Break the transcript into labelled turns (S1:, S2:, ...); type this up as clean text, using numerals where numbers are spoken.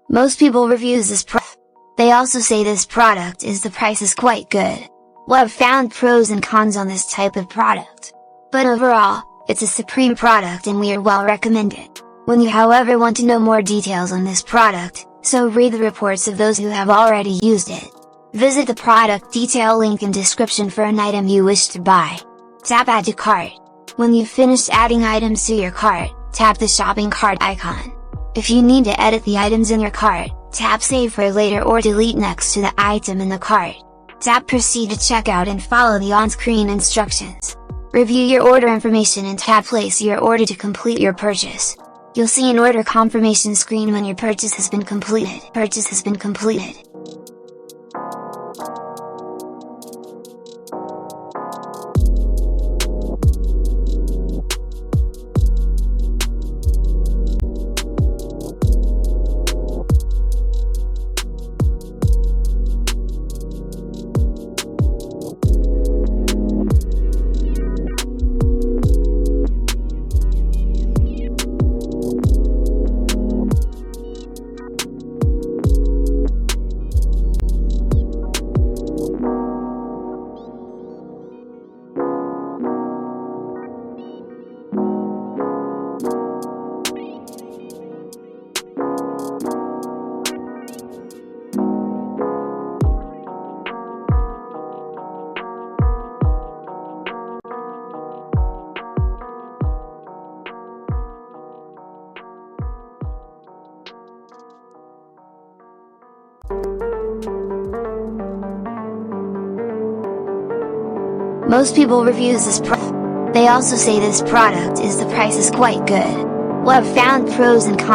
S1: Most people reviews this product. They also say this product is the price is quite good. Well, I've found pros and cons on this type of product. But overall, it's a supreme product and we are well recommended. When you however want to know more details on this product, so read the reports of those who have already used it. Visit the product detail link in description for an item you wish to buy. Tap Add to Cart. When you've finished adding items to your cart, tap the shopping cart icon. If you need to edit the items in your cart, tap Save for later or delete next to the item in the cart. Tap Proceed to checkout and follow the on-screen instructions. Review your order information and tap Place your order to complete your purchase. You'll see an order confirmation screen when your purchase has been completed. Most people reviews this product. They also say this product is the price is quite good. Well, I've found pros and cons.